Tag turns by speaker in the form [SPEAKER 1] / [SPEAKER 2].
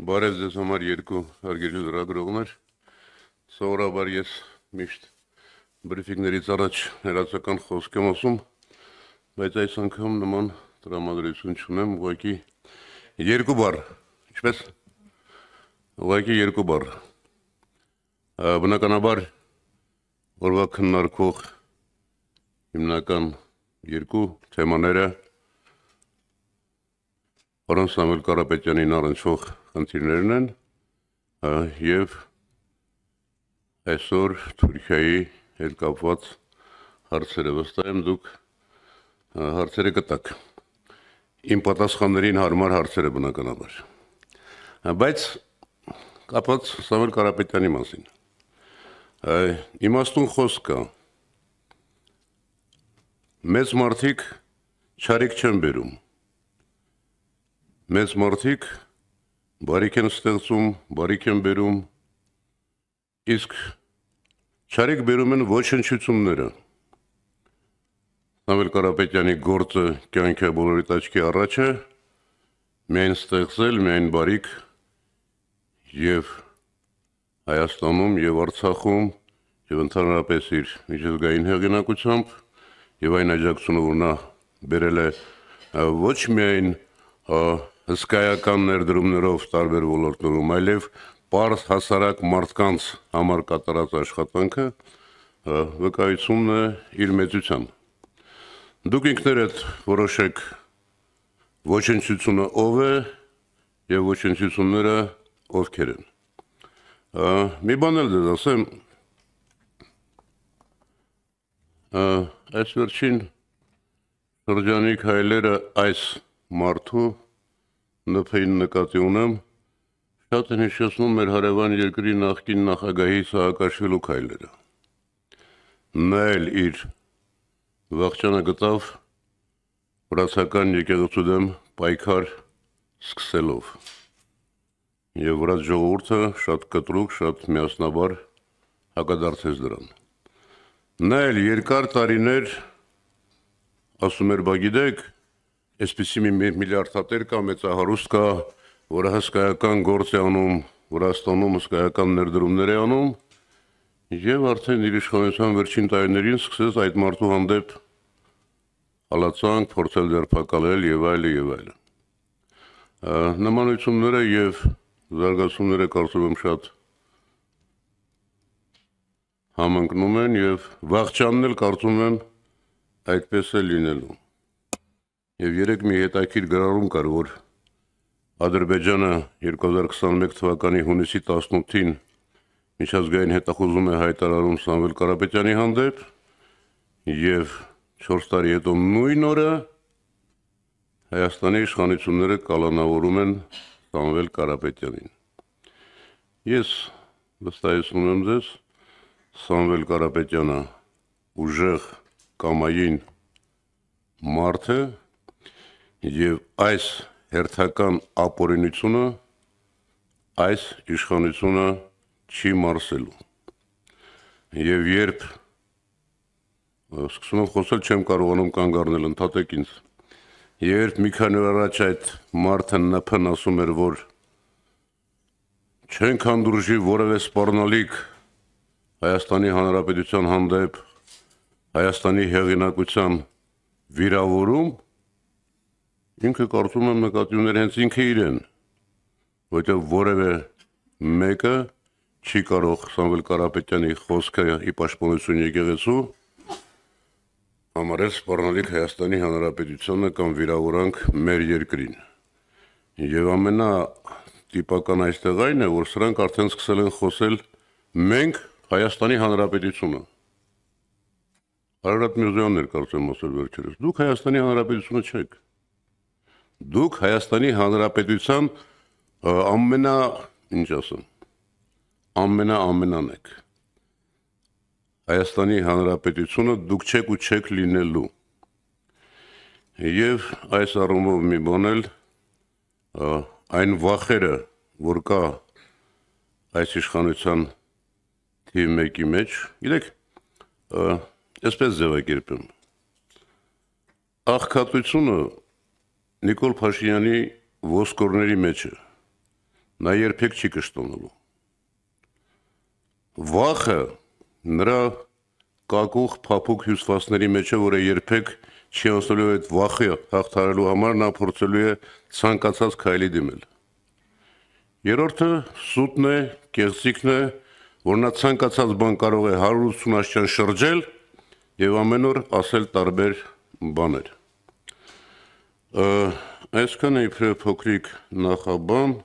[SPEAKER 1] Բարև ձեզ համար երկու հարգելի լրագրողներ, սովորաբար ես միշտ բրիֆինգներից առաջ հերացական խոսք եմ ասում, բայց այս անգամ նման տրամադրություն չունեմ, ուղղակի երկու բառ, ինչպես? Ուղղակի երկու բառ, բնականաբար օրվա քննարկվող հիմնական երկու թեմաները Պարոն Սամվել Կարապետյանին առնչվող խնդիրներն են և այսօր Թուրքիայի հետ կապված հարցերը վստահ եմ դուք հարցերը կտաք, իմ պատասխաններին հարմար հարցերը բնականաբար, բայց կապված Սամվել Կարապետյանի մասին, իմաստուն խոսք կա, մեծ մարդիկ չարիք չեն բերում, մեծ մարդիկ բարիք են ստեղծում, բարիք են բերում, իսկ չարիք բերում են ոչնչությունները։ Սամվել Կարապետյանի գործը կյանքը բոլորի աչքի առաջ է, միայն ստեղծել, միայն բարիք և Հայաստանում և Արցախում և ընդհանրապես իր միջազգային հեղինակությամբ և այն աջակցությունը, որ նա բերել է ոչ միայն հսկայական ներդրումներով տարբեր ոլորտներում, այլև պարզ հասարակ մարդկանց համար կատարած աշխատանքը վկայությունն է իր մեծության։ Դուք ինքներդ որոշեք ոչնչությունը ով է և ոչնչությունները ովքեր են։ Մի բան էլ ձեզ ասեմ, այս վերջին շրջանիկ հայլերը այս մարդու նփին նկատի ունեմ, շատ են հիշեցնում մեր հարևան երկրի նախկին նախագահի Սաակաշվիլու քայլերը։ Նա էլ իր վախճանը գտավ վրացական եկեղեցու դեմ պայքար սկսելով և վրաց ժողովուրդը շատ կտրուկ, շատ միասնաբար հակադարձեց դրան։ Նա էլ երկար տարիներ ասում էր, բա գիտեք, այսպիսի մի միլիարդատեր կա, մեծահարուստ կա, որը հսկայական գործ է անում, Վրաստանում հսկայական ներդրումներ է անում և արդեն իր իշխանության վերջին տարիներին սկսեց այդ մարդու հանդեպ հալածանք, փորձել ձերբակալել և այլն և այլն։ Նմանությունները և զարգացումները կարծում եմ շատ համընկնում են և վախճանն էլ կարծում եմ այդպես է լինելու։ Եվ երեկ մի հետաքրքիր գրառում կար, որ Ադրբեջանը 2021 թվականի հունիսի 18-ին միջազգային հետախուզում է հայտարարում Սամվել Կարապետյանի հանդեպ և 4 տարի հետո նույն օրը Հայաստանի իշխանությունները կալանավորում են Սամվել Կարապետյանին։ Ես վստահեցնում եմ ձեզ, Սամվել Կարապետյանը ուժեղ կամային մարդ է և այս հերթական ապօրինությունը այս իշխանությունը չի մարսելու։ Եվ երբ սկսում եմ խոսել, չեմ կարողանում կանգ առնել, ընդհատեք ինձ։ Երբ մի քանի օր առաջ այդ մարդը ՆՓ-ն ասում էր, որ չենք հանդուրժի որևէ սպառնալիք Հայաստանի Հանրապետության հանդեպ Հայաստանի հեղինակության վիրավորում, ինքը կարծում եմ նկատի ուներ հենց ինքը իրեն, որտեղ որևէ մեկը չի կարող Սամվել Կարապետյանի խոսքը ի պաշտպանություն եկեղեցու համարել սպառնալիք Հայաստանի Հանրապետությանը կամ վիրավորանք մեր երկրին։ Եվ ամենատիպական այստեղ այն է, որ սրանք արդեն սկսել են խոսել մենք Հայաստանի Հանրապետությունը։ Արարատ Միրզոյանն էր կարծում ասել վերջերս, դուք Հայաստանի Հանրապետությունը չեք։ Դուք Հայաստանի Հանրապետության ամենան եք։ Հայաստանի Հանրապետությունը դուք չեք ու չեք լինելու։ Եվ այս առումով մի բան էլ այն վախերը, որ կա այս իշխանության թիվ մեկի մեջ, գիտեք, այսպես ձևակերպեմ, աղքատությունը Նիկոլ Փաշինյանի ոսկորների մեջ է, նա երբեք չի կշտոնալու։ Վախը նրա կակուղ փափուկ հյուսվածների մեջ է, որը երբեք չի անցնելու այդ վախը հաղթահարելու համար, նա փորձելու է ցանկացած քայլի դիմել։ Երրորդը սուտն է, կեղծիքն է, որ նա ցանկացած բան կարող է 180 աշճան շրջել եւ ամեն օր ասել տարբեր բաներ։ Այսքան է իբրև փոքրիկ նախաբան,